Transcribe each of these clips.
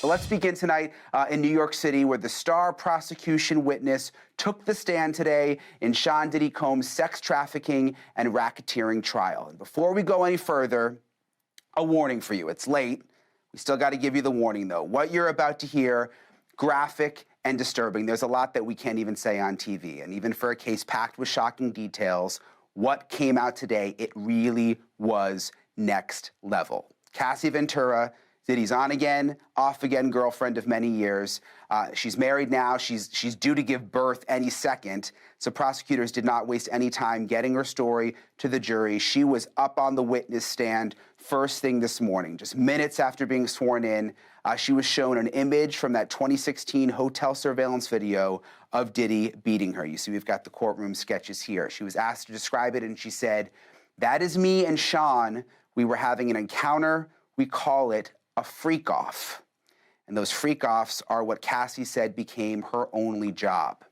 But let's begin tonight in New York City, where the star prosecution witness took the stand today in Shawn Diddy Combs' sex trafficking and racketeering trial. And before we go any further, a warning for you. It's late. We still got to give you the warning, though. What you're about to hear, graphic and disturbing. There's a lot that we can't even say on TV. And even for a case packed with shocking details, what came out today, it really was next level. Cassie Ventura, Diddy's on-again, off-again girlfriend of many years. She's married now. She's due to give birth any second. So prosecutors did not waste any time getting her story to the jury. She was up on the witness stand first thing this morning. Just minutes after being sworn in, she was shown an image from that 2016 hotel surveillance video of Diddy beating her. You see, we've got the courtroom sketches here. She was asked to describe it, and she said, "That is me and Shawn. We were having an encounter. We call it a freak-off." And those freak-offs are what Cassie said became her only job.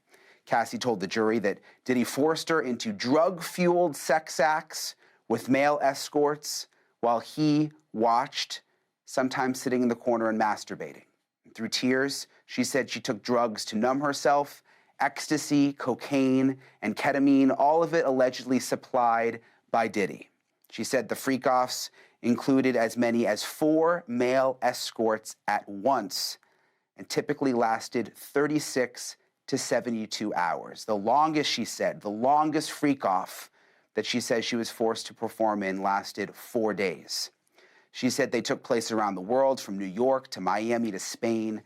Cassie told the jury that Diddy forced her into drug-fueled sex acts with male escorts while he watched, sometimes sitting in the corner and masturbating. And through tears, she said she took drugs to numb herself, ecstasy, cocaine, and ketamine, all of it allegedly supplied by Diddy. She said the freak-offs included as many as 4 male escorts at once and typically lasted 36 to 72 hours. The longest, she said, the longest freak-off that she says she was forced to perform in lasted 4 days. She said they took place around the world, from New York to Miami to Spain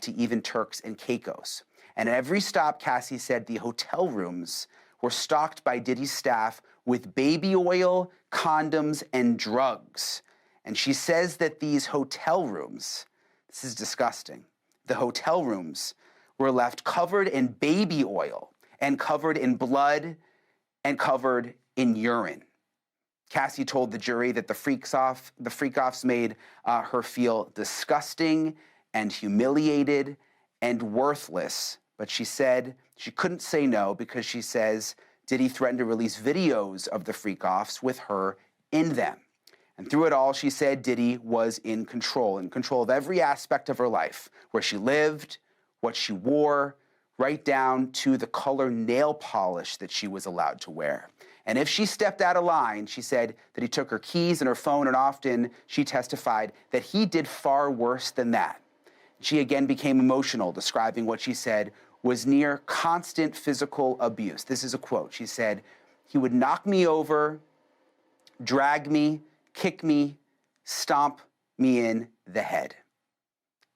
to even Turks and Caicos. And at every stop, Cassie said the hotel rooms were stocked by Diddy's staff with baby oil, condoms, and drugs. And she says that these hotel rooms, this is disgusting, the hotel rooms were left covered in baby oil and covered in blood and covered in urine. Cassie told the jury that the freak-offs made her feel disgusting and humiliated and worthless. But she said she couldn't say no because she says Diddy threatened to release videos of the freak-offs with her in them. And through it all, she said Diddy was in control of every aspect of her life, where she lived, what she wore, right down to the color nail polish that she was allowed to wear. And if she stepped out of line, she said that he took her keys and her phone, and often she testified that he did far worse than that. She again became emotional, describing what she said was near constant physical abuse. This is a quote. She said, "He would knock me over, drag me, kick me, stomp me in the head."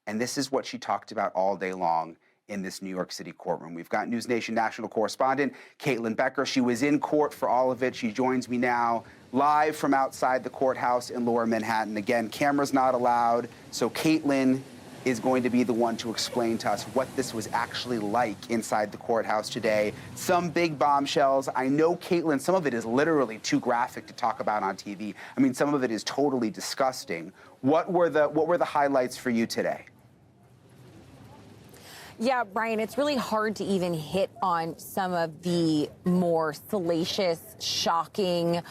And this is what she talked about all day long in this New York City courtroom. We've got NewsNation national correspondent Caitlyn Becker. She was in court for all of it. She joins me now live from outside the courthouse in Lower Manhattan. Again, cameras not allowed, so Caitlyn is going to be the one to explain to us what this was actually like inside the courthouse today. Some big bombshells. I know, Caitlyn, some of it is literally too graphic to talk about on TV. I mean, some of it is totally disgusting. What were the highlights for you today? Yeah, Brian, it's really hard to even hit on some of the more salacious, shocking,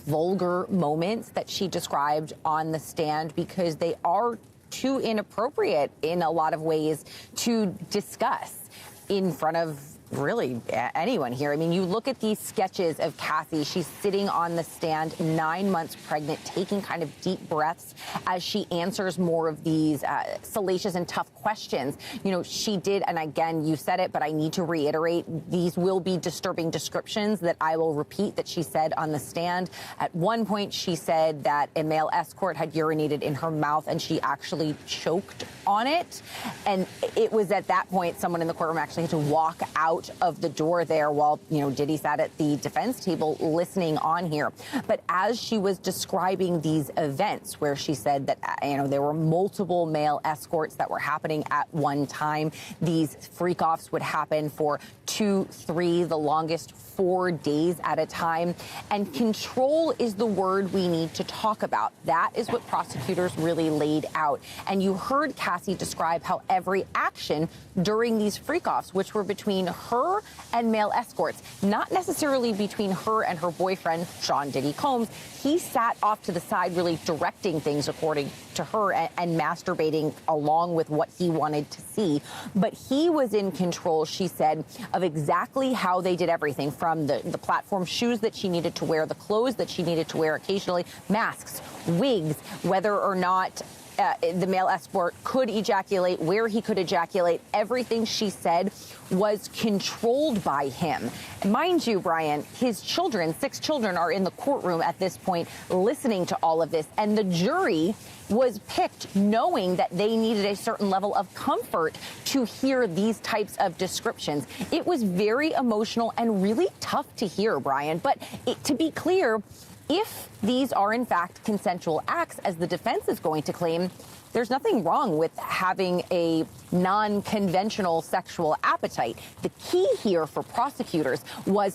vulgar moments that she described on the stand, because they are too inappropriate in a lot of ways to discuss in front of really anyone here. I mean, you look at these sketches of Cassie. She's sitting on the stand, 9 months pregnant, taking kind of deep breaths as she answers more of these salacious and tough questions. You know, she did, and again, you said it, but I need to reiterate, these will be disturbing descriptions that I will repeat that she said on the stand. At one point, she said that a male escort had urinated in her mouth and she actually choked on it. And it was at that point someone in the courtroom actually had to walk out of the door there while, you know, Diddy sat at the defense table listening on here. But as she was describing these events where she said that, you know, there were multiple male escorts that were happening at one time, these freak-offs would happen for 2, 3, the longest 4 days at a time. And control is the word we need to talk about. That is what prosecutors really laid out. And you heard Cassie describe how every action during these freak-offs, which were between her and male escorts, not necessarily between her and her boyfriend, Shawn Diddy Combs. He sat off to the side, really directing things, according to her, and masturbating along with what he wanted to see. But he was in control, she said, of exactly how they did everything, from the platform shoes that she needed to wear, the clothes that she needed to wear occasionally, masks, wigs, whether or not the male escort could ejaculate, where he could ejaculate. Everything, she said, was controlled by him. Mind you, Brian, his children, 6 children, are in the courtroom at this point listening to all of this. And the jury was picked knowing that they needed a certain level of comfort to hear these types of descriptions. It was very emotional and really tough to hear, Brian. But to be clear, if these are, in fact, consensual acts, as the defense is going to claim, there's nothing wrong with having a non-conventional sexual appetite. The key here for prosecutors was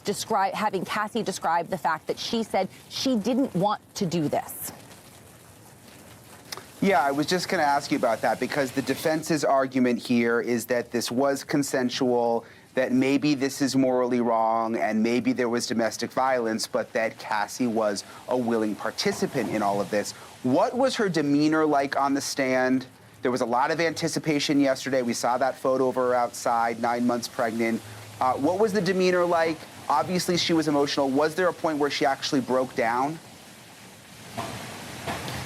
having Cassie describe the fact that she said she didn't want to do this. Yeah, I was just going to ask you about that, because the defense's argument here is that this was consensual, that maybe this is morally wrong, and maybe there was domestic violence, but that Cassie was a willing participant in all of this. What was her demeanor like on the stand? There was a lot of anticipation yesterday. We saw that photo of her outside, 9 months pregnant. What was the demeanor like? Obviously, she was emotional. Was there a point where she actually broke down?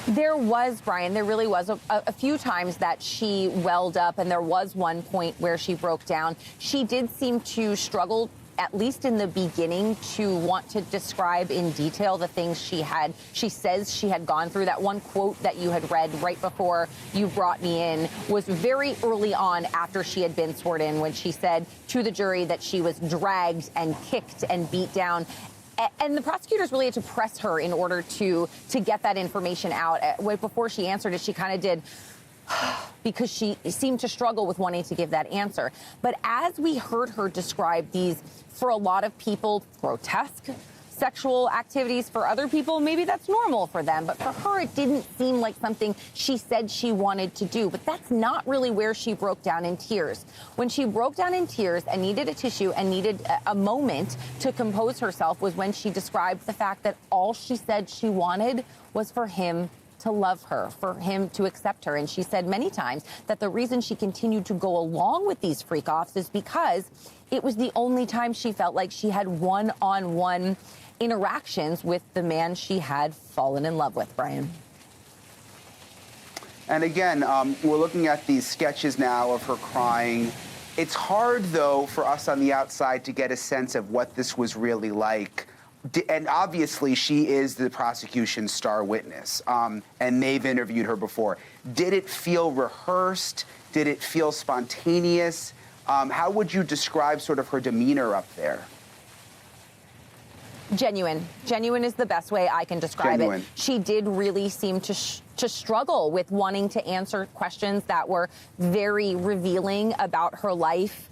There was, Brian, there really was a few times that she welled up, and there was one point where she broke down. She did seem to struggle, at least in the beginning, to want to describe in detail the things she says she had gone through. That one quote that you had read right before you brought me in was very early on after she had been sworn in, when she said to the jury that she was dragged and kicked and beat down. And the prosecutors really had to press her in order to get that information out. Before she answered it, she kind of did, because she seemed to struggle with wanting to give that answer. But as we heard her describe these, for a lot of people, grotesque sexual activities, for other people, maybe that's normal for them. But for her, it didn't seem like something she said she wanted to do. But that's not really where she broke down in tears. When she broke down in tears and needed a tissue and needed a moment to compose herself was when she described the fact that all she said she wanted was for him to love her, for him to accept her. And she said many times that the reason she continued to go along with these freak-offs is because it was the only time she felt like she had one-on-one interactions with the man she had fallen in love with, Brian. And again, we're looking at these sketches now of her crying. It's hard, though, for us on the outside to get a sense of what this was really like. And obviously, she is the prosecution's star witness, and they've interviewed her before. Did it feel rehearsed? Did it feel spontaneous? How would you describe sort of her demeanor up there? Genuine. Genuine is the best way I can describe it. She did really seem to struggle with wanting to answer questions that were very revealing about her life.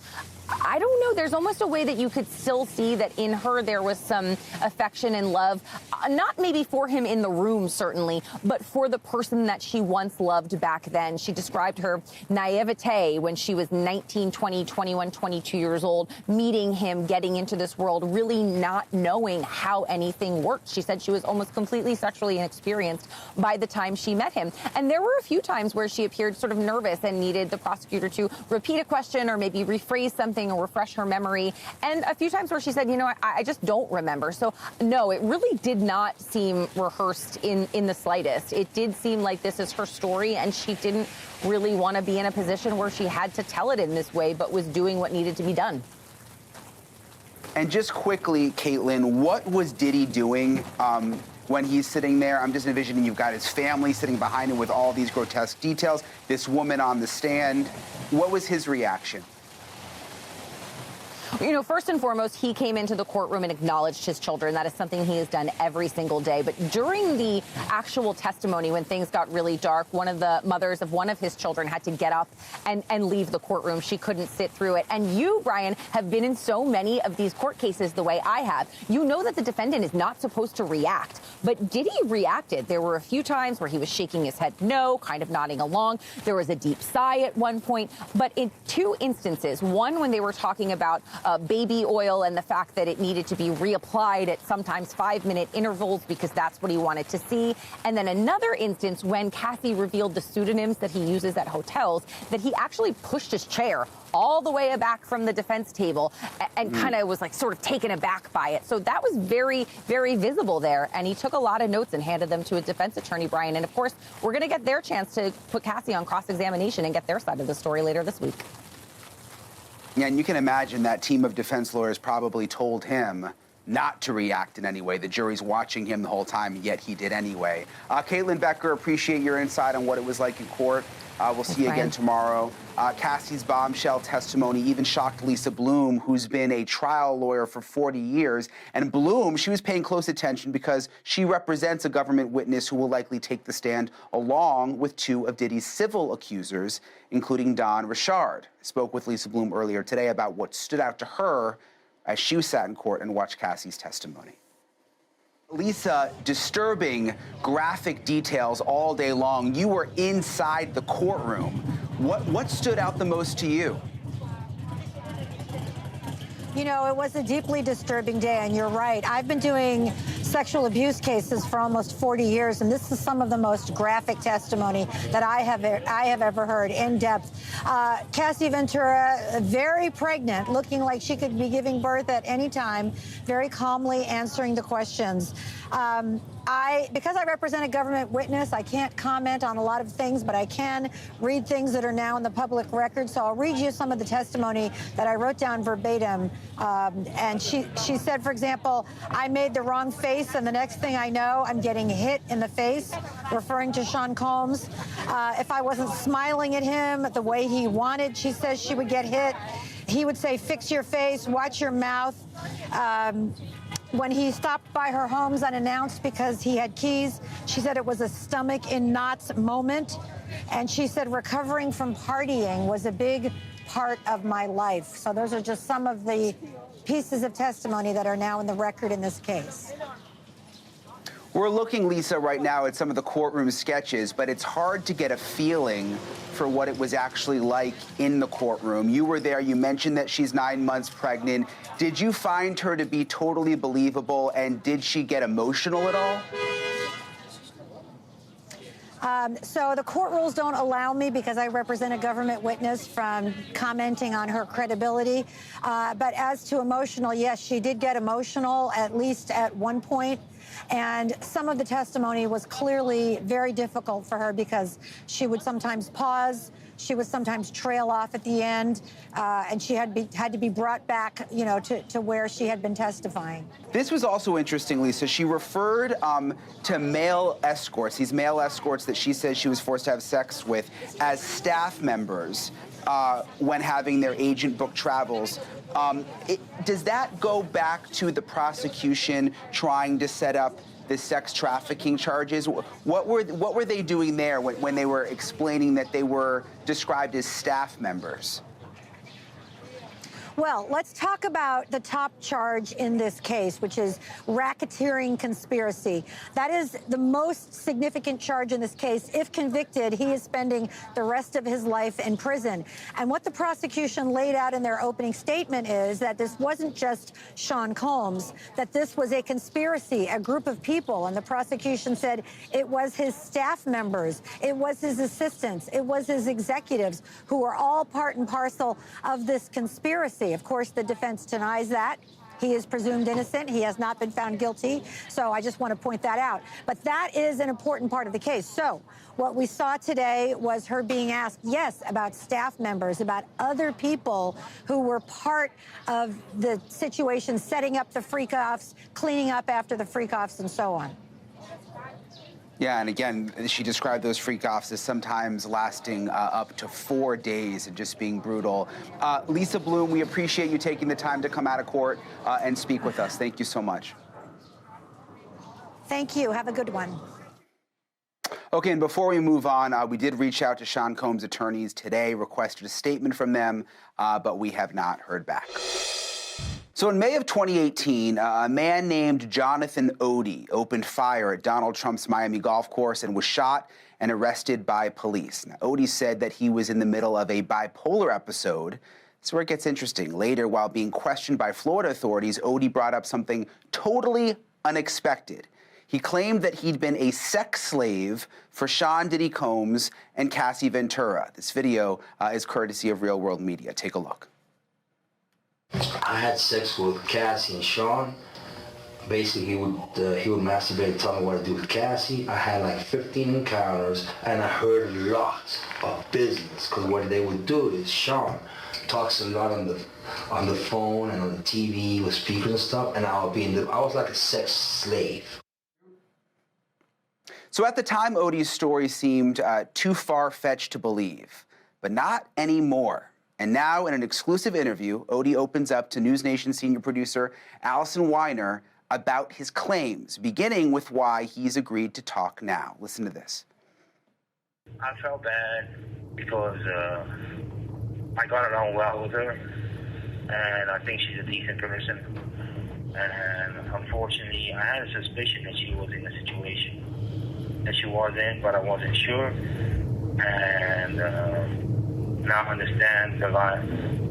I don't know. There's almost a way that you could still see that in her there was some affection and love, not maybe for him in the room, certainly, but for the person that she once loved back then. She described her naivete when she was 19, 20, 21, 22 years old, meeting him, getting into this world, really not knowing how anything worked. She said she was almost completely sexually inexperienced by the time she met him. And there were a few times where she appeared sort of nervous and needed the prosecutor to repeat a question or maybe rephrase something or refresh her memory. And a few times where she said, you know, I just don't remember. So, no, it really did not seem rehearsed in the slightest. It did seem like this is her story, and she didn't really want to be in a position where she had to tell it in this way, but was doing what needed to be done. And just quickly, Caitlyn, what was Diddy doing when he's sitting there? I'm just envisioning you've got his family sitting behind him with all these grotesque details, this woman on the stand. What was his reaction? You know, first and foremost, he came into the courtroom and acknowledged his children. That is something he has done every single day. But during the actual testimony, when things got really dark, one of the mothers of one of his children had to get up and leave the courtroom. She couldn't sit through it. And you, Brian, have been in so many of these court cases the way I have. You know that the defendant is not supposed to react. But Diddy reacted. There were a few times where he was shaking his head no, kind of nodding along. There was a deep sigh at one point. But in two instances, one when they were talking about baby oil and the fact that it needed to be reapplied at sometimes 5-minute intervals because that's what he wanted to see. And then another instance when Cassie revealed the pseudonyms that he uses at hotels, that he actually pushed his chair all the way back from the defense table and kind of was like sort of taken aback by it. So that was very, very visible there. And he took a lot of notes and handed them to a defense attorney, Brian. And of course, we're going to get their chance to put Cassie on cross-examination and get their side of the story later this week. Yeah, and you can imagine that team of defense lawyers probably told him not to react in any way. The jury's watching him the whole time, yet he did anyway. Caitlyn Becker, appreciate your insight on what it was like in court. We'll see you again tomorrow. Cassie's bombshell testimony even shocked Lisa Bloom, who's been a trial lawyer for 40 years. And Bloom, she was paying close attention because she represents a government witness who will likely take the stand along with 2 of Diddy's civil accusers, including Don Richard. I spoke with Lisa Bloom earlier today about what stood out to her as she sat in court and watched Cassie's testimony. Lisa, disturbing graphic details all day long. You were inside the courtroom. What stood out the most to you? You know, it was a deeply disturbing day, and you're right. I've been doing sexual abuse cases for almost 40 years, and this is some of the most graphic testimony that I have ever heard, in depth. Cassie Ventura, very pregnant, looking like she could be giving birth at any time, very calmly answering the questions. Because I represent a government witness, I can't comment on a lot of things, but I can read things that are now in the public record. So I'll read you some of the testimony that I wrote down verbatim. And she said, for example, I made the wrong face, and the next thing I know, I'm getting hit in the face, referring to Shawn Combs. If I wasn't smiling at him the way he wanted, she says she would get hit. He would say, fix your face, watch your mouth. When he stopped by her homes unannounced because he had keys, she said it was a stomach in knots moment. And she said recovering from partying was a big part of my life. So those are just some of the pieces of testimony that are now in the record in this case. We're looking, Lisa, right now at some of the courtroom sketches, but it's hard to get a feeling for what it was actually like in the courtroom. You were there. You mentioned that she's 9 months pregnant. Did you find her to be totally believable, and did she get emotional at all? So the court rules don't allow me, because I represent a government witness, from commenting on her credibility. But as to emotional, yes, she did get emotional, at least at one point. And some of the testimony was clearly very difficult for her because she would sometimes pause. She would sometimes trail off at the end, and she had to be brought back, you know, to where she had been testifying. This was also interesting, Lisa. She referred to male escorts, these male escorts that she says she was forced to have sex with, as staff members when having their agent book travels. Does that go back to the prosecution trying to set up the sex trafficking charges? What were they doing there when they were explaining that they were described as staff members? Well, let's talk about the top charge in this case, which is racketeering conspiracy. That is the most significant charge in this case. If convicted, he is spending the rest of his life in prison. And what the prosecution laid out in their opening statement is that this wasn't just Shawn Combs, that this was a conspiracy, a group of people. And the prosecution said it was his staff members, it was his assistants, it was his executives who were all part and parcel of this conspiracy. Of course, the defense denies that. He is presumed innocent. He has not been found guilty. So I just want to point that out. But that is an important part of the case. So what we saw today was her being asked, yes, about staff members, about other people who were part of the situation, setting up the freak-offs, cleaning up after the freak-offs, and so on. Yeah, and again, she described those freak-offs as sometimes lasting up to 4 days and just being brutal. Lisa Bloom, we appreciate you taking the time to come out of court and speak with us. Thank you so much. Thank you. Have a good one. Okay, and before we move on, we did reach out to Shawn Combs' attorneys today, requested a statement from them, but we have not heard back. So in May of 2018, a man named Jonathan Odie opened fire at Donald Trump's Miami golf course and was shot and arrested by police. Now, Odie said that he was in the middle of a bipolar episode, This is where it gets interesting. Later, while being questioned by Florida authorities, Odie brought up something totally unexpected. He claimed that he'd been a sex slave for Shawn Diddy Combs and Cassie Ventura. This video is courtesy of Real World Media. Take a look. I had sex with Cassie and Shawn. Basically, he would masturbate and tell me what to do with Cassie. I had like 15 encounters, and I heard lots of business. Because what they would do is Shawn talks a lot on the phone and on the TV with speakers and stuff, and I was like a sex slave. So at the time, Odie's story seemed too far-fetched to believe, but not anymore. And now, in an exclusive interview, Odie opens up to NewsNation senior producer Allison Weiner about his claims, beginning with why he's agreed to talk now. Listen to this. I felt bad because I got along well with her, and I think she's a decent person. And unfortunately, I had a suspicion that she was in a situation that she was in, but I wasn't sure. And now I understand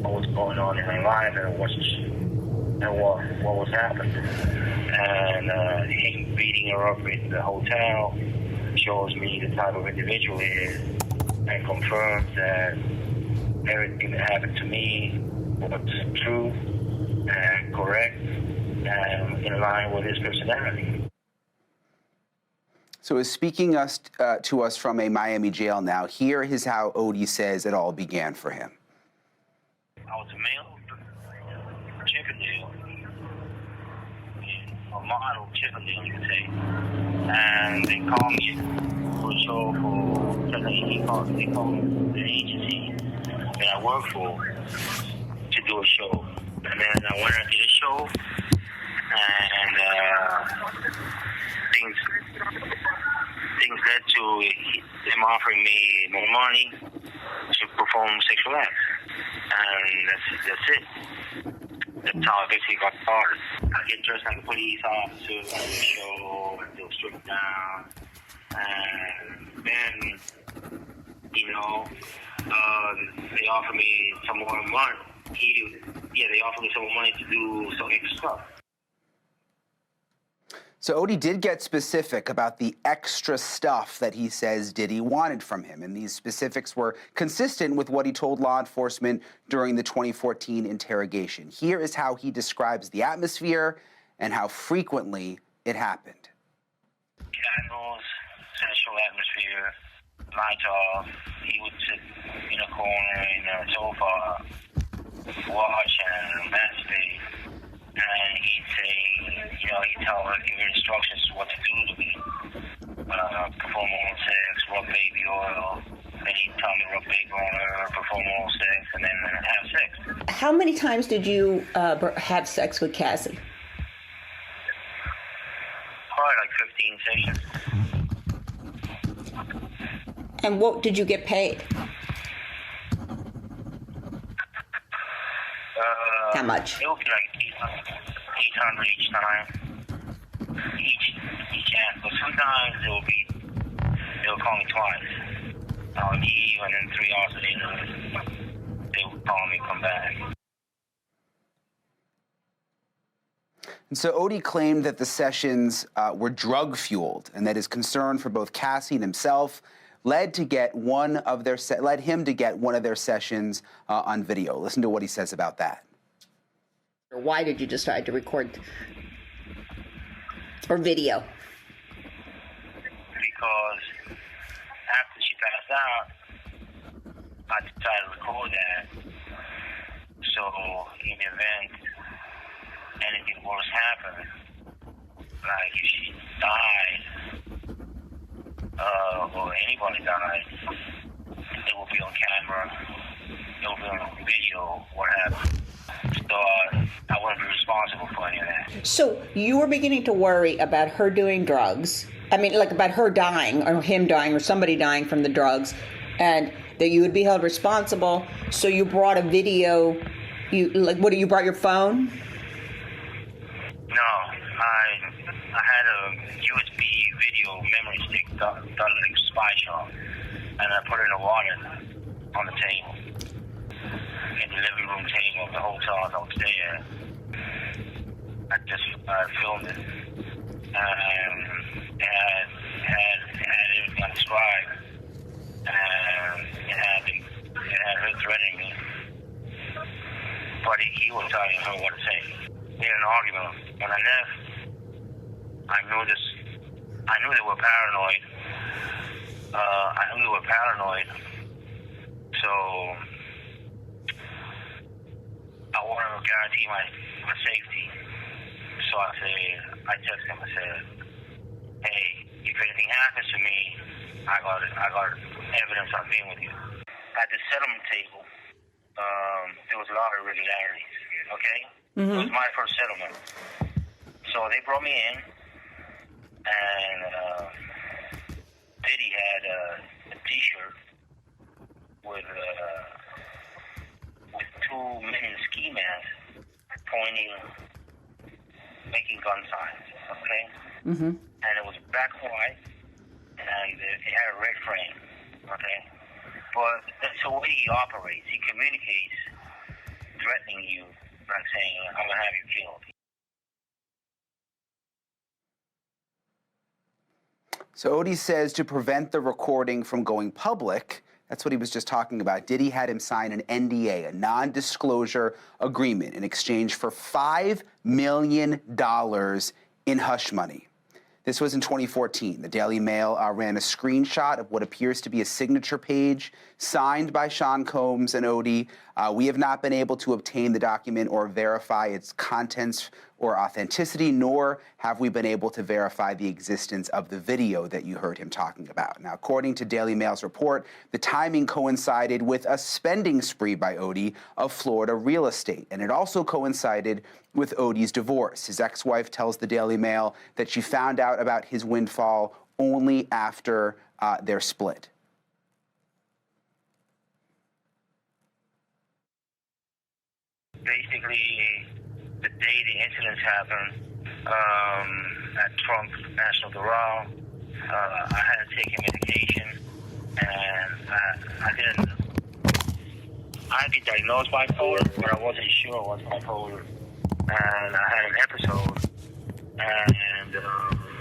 what was going on in her life and what was happening. And him beating her up in the hotel shows me the type of individual he is, and confirms that everything that happened to me was true and correct and in line with his personality. So, speaking to us from a Miami jail now, here is how Odie says it all began for him. I was a male Chippendale, a model Chippendale, you could say, and they called me for a show they called me the agency that I work for to do a show. And then I went and did a show, and things led to them offering me more money to perform sexual acts. And that's it. That's how I basically got started. I get dressed like a police officer, like a show, and they'll strip me down. And then, they offer me some more money. They offer me some more money to do some extra stuff. So Odie did get specific about the extra stuff that he says Diddy wanted from him, and these specifics were consistent with what he told law enforcement during the 2014 interrogation. Here is how he describes the atmosphere and how frequently it happened. Candles, sensual atmosphere, lights off. He would sit in a corner in a sofa, watch and masturbate. And he'd say, he'd tell her, give her instructions what to do to me. Perform oral sex, rub baby oil. Then he'd tell me rub baby oil, perform oral sex, and then have sex. How many times did you have sex with Cassie? Probably like 15 sessions. And what did you get paid? How much? It would be like 800 each time. Each act. But sometimes they'll call me twice. I'll leave, and then 3 hours later, they will call me, come back. And so Odie claimed that the sessions were drug-fueled, and that his concern for both Cassie and himself led him to get one of their sessions on video. Listen to what he says about that. Why did you decide to record or video? Because after she passed out, I decided to record that. So in the event anything worse happened, like if she died, or anybody died, it will be on camera, it will be on video, what happened. So I wouldn't be responsible for any of that. So you were beginning to worry about her doing drugs. I mean, like about her dying or him dying or somebody dying from the drugs, and that you would be held responsible. So you brought a video. You brought your phone? No, I had a USB video memory stick done like a spy shot, and I put it in a wallet on the table in the living room hotel as I was there. I just filmed it. And it had everything described. And it had her threatening me. But he was telling her what to say. We had an argument. When I left, I knew they were paranoid. So I wanted to guarantee my safety. So I texted him. I said, "Hey, if anything happens to me, I got evidence I've been with you." At the settlement table, there was a lot of irregularities. Okay, It was my first settlement. So they brought me in, and Diddy had a T-shirt with 2 men in ski masks pointing, making gun signs. Okay, and it was black and white, and it had a red frame. Okay, but that's the way he operates. He communicates, threatening you, like saying, "I'm gonna have you killed." So Odie says to prevent the recording from going public, that's what he was just talking about, Diddy had him sign an NDA, a non-disclosure agreement, in exchange for $5 million in hush money. This was in 2014. The Daily Mail ran a screenshot of what appears to be a signature page signed by Shawn Combs and Odie. We have not been able to obtain the document or verify its contents or authenticity, nor have we been able to verify the existence of the video that you heard him talking about. Now, according to Daily Mail's report, the timing coincided with a spending spree by Odie of Florida real estate, and it also coincided with Odie's divorce. His ex-wife tells the Daily Mail that she found out about his windfall only after their split. Basically, the day the incidents happened at Trump National Doral, I had to take a medication, and I'd been diagnosed bipolar, but I wasn't sure I was bipolar. And I had an episode, and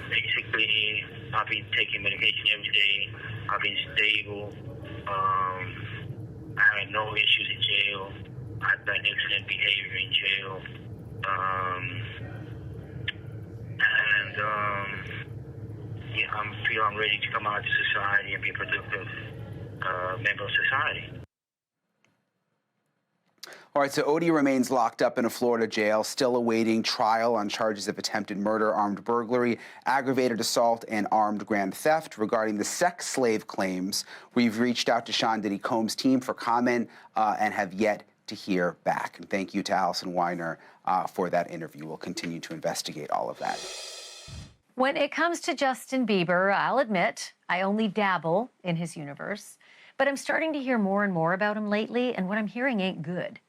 basically I've been taking medication every day. I've been stable. I had no issues in jail. I've done excellent behavior in jail. Yeah, I feel I'm ready to come out to society and be a productive member of society. All right, so Odie remains locked up in a Florida jail, still awaiting trial on charges of attempted murder, armed burglary, aggravated assault, and armed grand theft. Regarding the sex slave claims, we've reached out to Shawn Diddy Combs' team for comment and have yet to hear back. And thank you to Allison Weiner for that interview. We'll continue to investigate all of that. When it comes to Justin Bieber, I'll admit I only dabble in his universe, but I'm starting to hear more and more about him lately, and what I'm hearing ain't good.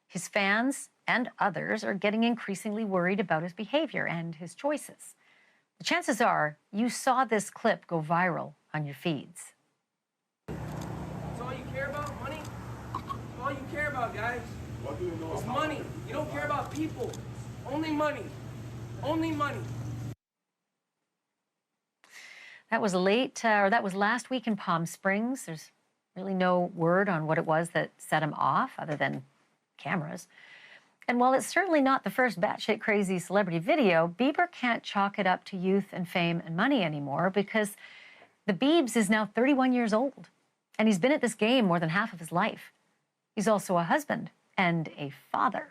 His fans and others are getting increasingly worried about his behavior and his choices. The chances are you saw this clip go viral on your feeds. That's all you care about? Money? That's all you care about, guys. It's money. You don't care about people. Only money. Only money. That was last week in Palm Springs. There's really no word on what it was that set him off other than cameras. And while it's certainly not the first batshit crazy celebrity video, Bieber can't chalk it up to youth and fame and money anymore because the Biebs is now 31 years old, and he's been at this game more than half of his life. He's also a husband and a father.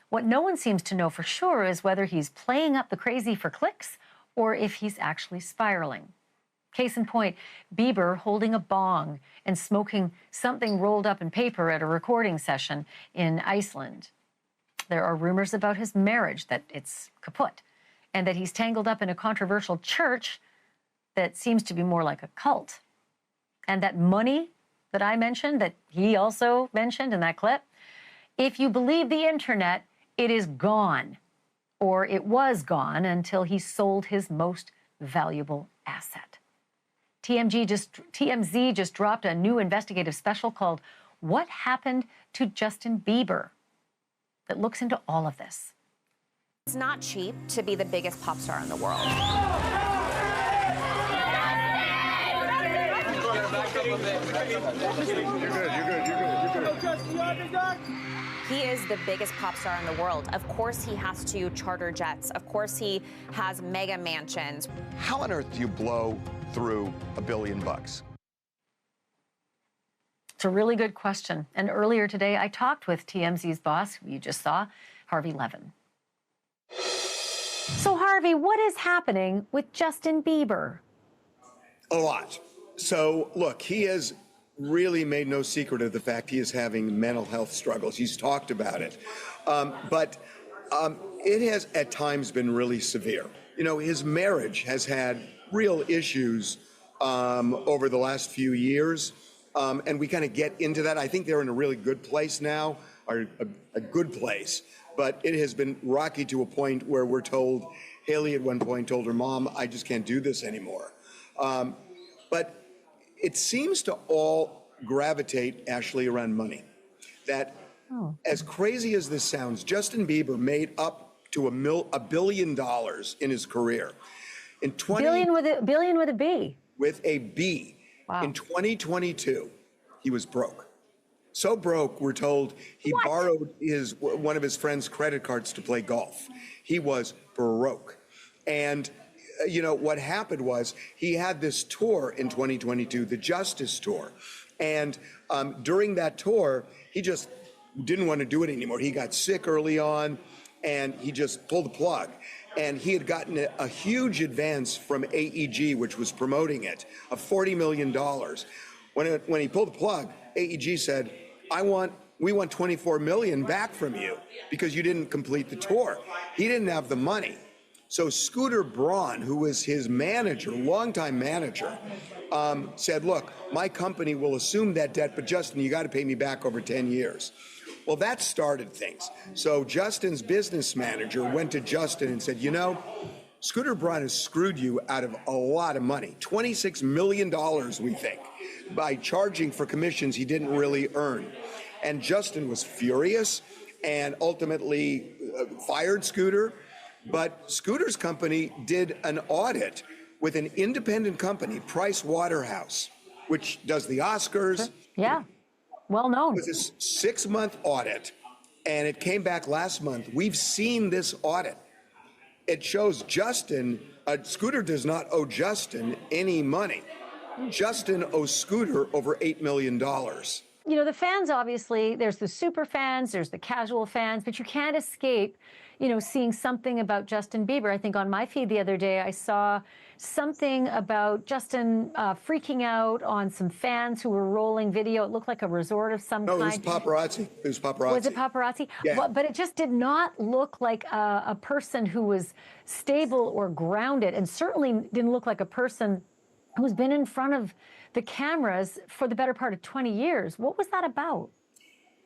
What no one seems to know for sure is whether he's playing up the crazy for clicks or if he's actually spiraling. Case in point, Bieber holding a bong and smoking something rolled up in paper at a recording session in Iceland. There are rumors about his marriage, that it's kaput, and that he's tangled up in a controversial church that seems to be more like a cult. And that money that I mentioned, that he also mentioned in that clip, if you believe the internet, it is gone, or it was gone until he sold his most valuable asset. TMZ just dropped a new investigative special called What Happened to Justin Bieber? that looks into all of this. It's not cheap to be the biggest pop star in the world. He is the biggest pop star in the world. Of course he has to charter jets. Of course he has mega mansions. How on earth do you blow through $1 billion? It's a really good question. And earlier today, I talked with TMZ's boss, who you just saw, Harvey Levin. So Harvey, what is happening with Justin Bieber? A lot. So look, he has really made no secret of the fact he is having mental health struggles. He's talked about it. But it has at times been really severe. You know, his marriage has had real issues over the last few years. And we kind of get into that. I think they're in a really good place now, or a good place. But it has been rocky to a point where we're told, Haley at one point told her mom, I just can't do this anymore. But it seems to all gravitate, Ashleigh, around money. That as crazy as this sounds, Justin Bieber made up to $1 billion in his career. In Billion with a B. With a B. Wow. In 2022, he was broke. So broke, we're told he borrowed one of his friend's credit cards to play golf. He was broke. And you know, what happened was he had this tour in 2022, the Justice Tour. And during that tour, he just didn't want to do it anymore. He got sick early on, and he just pulled the plug. And he had gotten a huge advance from AEG, which was promoting it, of $40 million. When he pulled the plug, AEG said, we want $24 million back from you because you didn't complete the tour. He didn't have the money. So Scooter Braun, who was his manager, longtime manager, said, look, my company will assume that debt, but Justin, you got to pay me back over 10 years. Well, that started things. So Justin's business manager went to Justin and said, you know, Scooter Braun has screwed you out of a lot of money, $26 million, we think, by charging for commissions he didn't really earn. And Justin was furious and ultimately fired Scooter. But Scooter's company did an audit with an independent company, Price Waterhouse, which does the Oscars. Yeah, well known. It was a 6-month audit, and it came back last month. We've seen this audit. It shows Justin, Scooter does not owe Justin any money. Justin owes Scooter over $8 million. You know, the fans, obviously, there's the super fans, there's the casual fans, but you can't escape, you know, seeing something about Justin Bieber. I think on my feed the other day, I saw something about Justin freaking out on some fans who were rolling video. It looked like a resort of some kind. No, it was paparazzi. It was paparazzi. Was it paparazzi? Yeah. But it just did not look like a person who was stable or grounded, and certainly didn't look like a person who's been in front of the cameras for the better part of 20 years. What was that about?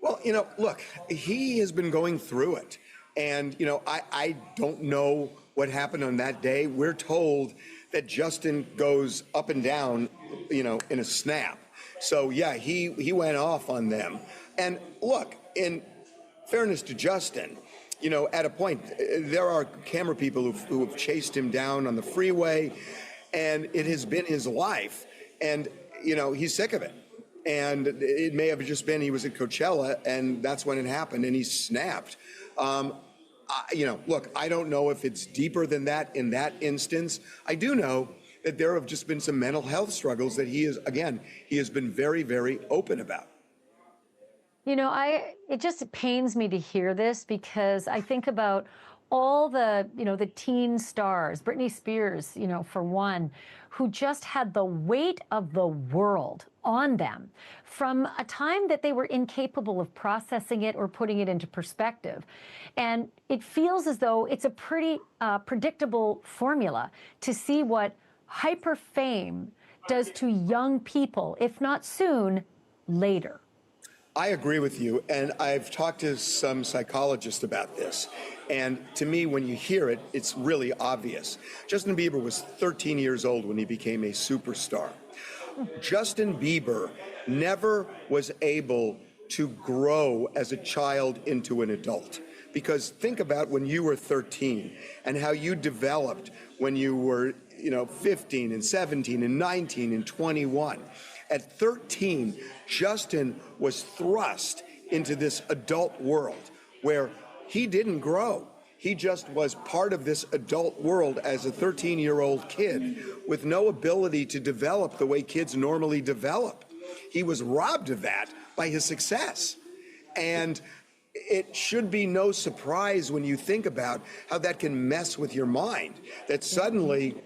Well, you know, look, he has been going through it. And, you know, I don't know what happened on that day. We're told that Justin goes up and down, you know, in a snap. So, yeah, he went off on them. And look, in fairness to Justin, you know, at a point, there are camera people who have chased him down on the freeway, and it has been his life. And, you know, he's sick of it. And it may have just been he was at Coachella, and that's when it happened, and he snapped. You know, look, I don't know if it's deeper than that in that instance. I do know that there have just been some mental health struggles that he has been very, very open about. You know, it just pains me to hear this, because I think about all the, you know, the teen stars, Britney Spears, you know, for one, who just had the weight of the world on them from a time that they were incapable of processing it or putting it into perspective. And it feels as though it's a pretty predictable formula to see what hyper fame does to young people, if not soon, later. I agree with you, and I've talked to some psychologists about this. And to me, when you hear it, it's really obvious. Justin Bieber was 13 years old when he became a superstar. Justin Bieber never was able to grow as a child into an adult. Because think about when you were 13 and how you developed when you were, 15 and 17 and 19 and 21. At 13, Justin was thrust into this adult world where he didn't grow. He just was part of this adult world as a 13-year-old kid with no ability to develop the way kids normally develop. He was robbed of that by his success. And it should be no surprise when you think about how that can mess with your mind, that suddenly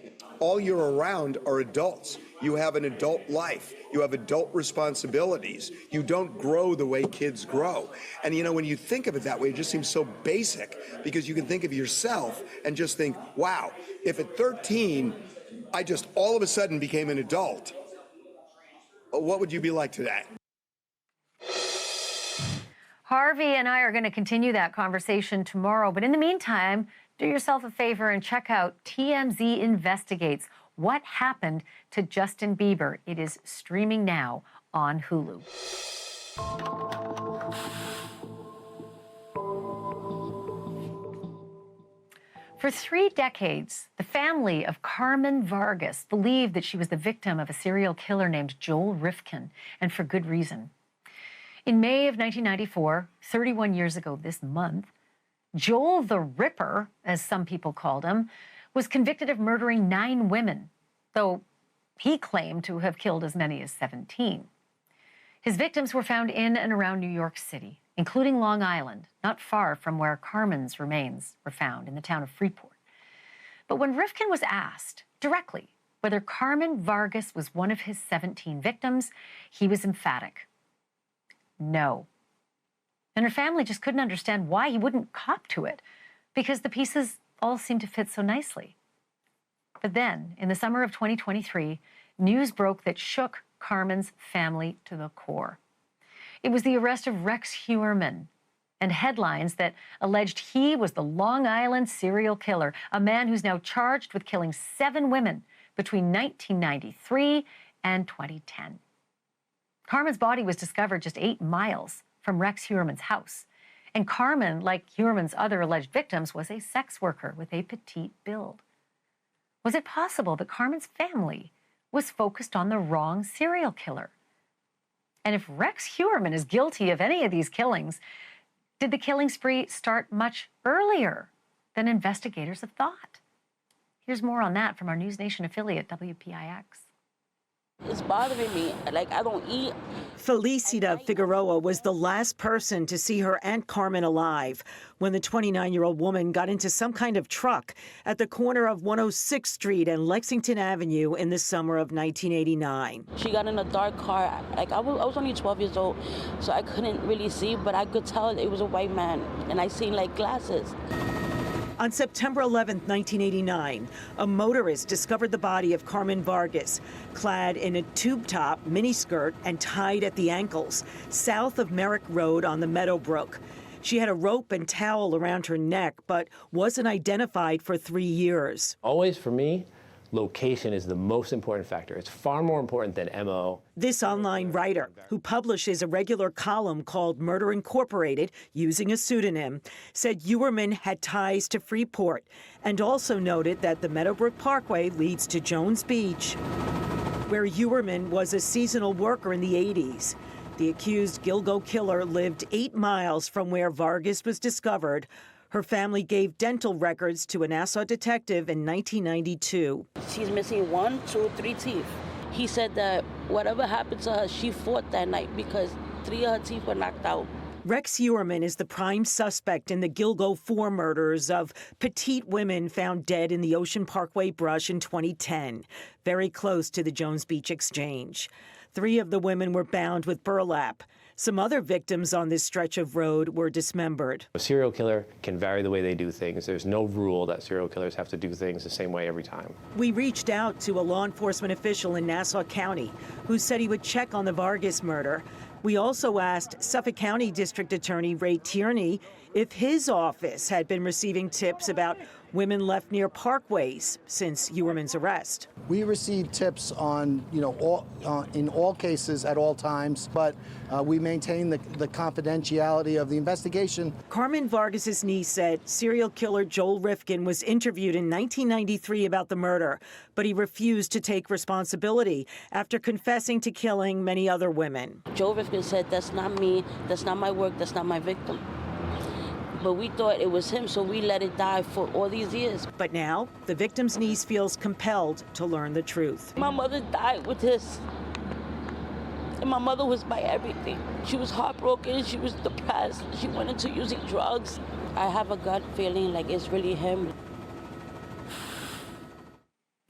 all you're around are adults. You have an adult life. You have adult responsibilities. You don't grow the way kids grow. And when you think of it that way, it just seems so basic, because you can think of yourself and just think, wow, if at 13, I just all of a sudden became an adult, what would you be like today? Harvey and I are going to continue that conversation tomorrow. But in the meantime, do yourself a favor and check out TMZ Investigates What Happened to Justin Bieber. It is streaming now on Hulu. For 3 decades, the family of Carmen Vargas believed that she was the victim of a serial killer named Joel Rifkin, and for good reason. In May of 1994, 31 years ago this month, Joel the Ripper, as some people called him, was convicted of murdering 9 women, though he claimed to have killed as many as 17. His victims were found in and around New York City, including Long Island, not far from where Carmen's remains were found in the town of Freeport. But when Rifkin was asked directly whether Carmen Vargas was one of his 17 victims, he was emphatic. No. And her family just couldn't understand why he wouldn't cop to it, because the pieces all seemed to fit so nicely. But then, in the summer of 2023, news broke that shook Carmen's family to the core. It was the arrest of Rex Heuermann and headlines that alleged he was the Long Island serial killer, a man who's now charged with killing 7 women between 1993 and 2010. Carmen's body was discovered just 8 miles from Rex Heuermann's house. And Carmen, like Heuermann's other alleged victims, was a sex worker with a petite build. Was it possible that Carmen's family was focused on the wrong serial killer? And if Rex Heuermann is guilty of any of these killings, did the killing spree start much earlier than investigators have thought? Here's more on that from our NewsNation affiliate, WPIX. It's bothering me. Like, I don't eat. Felicita Figueroa was the last person to see her Aunt Carmen alive when the 29-year-old woman got into some kind of truck at the corner of 106th Street and Lexington Avenue in the summer of 1989. She got in a dark car. Like, I was only 12 years old, so I couldn't really see, but I could tell it was a white man, and I seen, like, glasses. On September 11, 1989, a motorist discovered the body of Carmen Vargas, clad in a tube-top miniskirt and tied at the ankles, south of Merrick Road on the Meadowbrook. She had a rope and towel around her neck, but wasn't identified for 3 years. Always, for me, location is the most important factor. It's far more important than MO. This online writer, who publishes a regular column called Murder Incorporated, using a pseudonym, said Heuermann had ties to Freeport, and also noted that the Meadowbrook Parkway leads to Jones Beach, where Heuermann was a seasonal worker in the 80s. The accused Gilgo killer lived 8 miles from where Vargas was discovered. Her family gave dental records to a Nassau detective in 1992. She's missing 1, 2, 3 teeth. He said that whatever happened to her, she fought that night because 3 of her teeth were knocked out. Rex Heuermann is the prime suspect in the Gilgo 4 murders of petite women found dead in the Ocean Parkway brush in 2010, very close to the Jones Beach Exchange. 3 of the women were bound with burlap. Some other victims on this stretch of road were dismembered. A serial killer can vary the way they do things. There's no rule that serial killers have to do things the same way every time. We reached out to a law enforcement official in Nassau County who said he would check on the Vargas murder. We also asked Suffolk County District Attorney Ray Tierney if his office had been receiving tips about Women left near parkways since Uerman's arrest. We receive tips on, in all cases at all times, but we maintain the confidentiality of the investigation. Carmen Vargas's niece said serial killer Joel Rifkin was interviewed in 1993 about the murder, but he refused to take responsibility after confessing to killing many other women. Joel Rifkin said, "That's not me, that's not my work, that's not my victim." But we thought it was him, so we let it die for all these years. But now, the victim's niece feels compelled to learn the truth. My mother died with this. And my mother was my everything. She was heartbroken, she was depressed, she went into using drugs. I have a gut feeling like it's really him.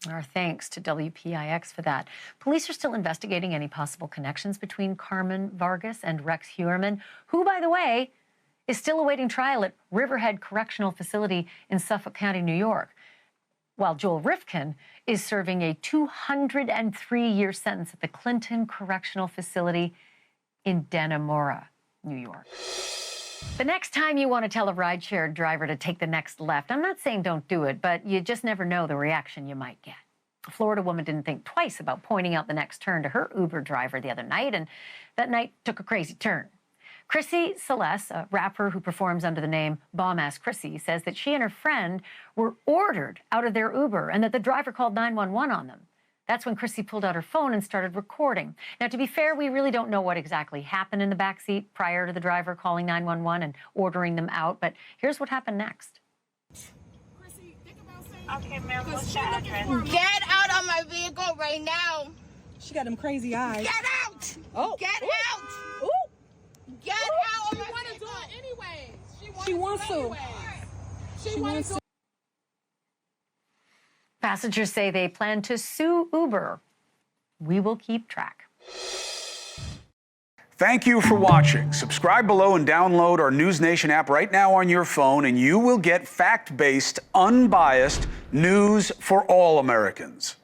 Our thanks to WPIX for that. Police are still investigating any possible connections between Carmen Vargas and Rex Uerman, who, by the way, is still awaiting trial at Riverhead Correctional Facility in Suffolk County, New York, while Joel Rifkin is serving a 203-year sentence at the Clinton Correctional Facility in Dannemora, New York. The next time you want to tell a rideshare driver to take the next left, I'm not saying don't do it, but you just never know the reaction you might get. A Florida woman didn't think twice about pointing out the next turn to her Uber driver the other night, and that night took a crazy turn. Chrissy Celeste, a rapper who performs under the name Bomb Ass Chrissy, says that she and her friend were ordered out of their Uber and that the driver called 911 on them. That's when Chrissy pulled out her phone and started recording. Now, to be fair, we really don't know what exactly happened in the backseat prior to the driver calling 911 and ordering them out, but here's what happened next. Okay, ma'am, what's your address? Get out of my vehicle right now. She got them crazy eyes. Get out! Oh. Get out! Ooh. Get out! She want to do it anyway. She wants to. She wants to. Passengers say they plan to sue Uber. We will keep track. Thank you for watching. Subscribe below and download our NewsNation app right now on your phone, and you will get fact-based, unbiased news for all Americans.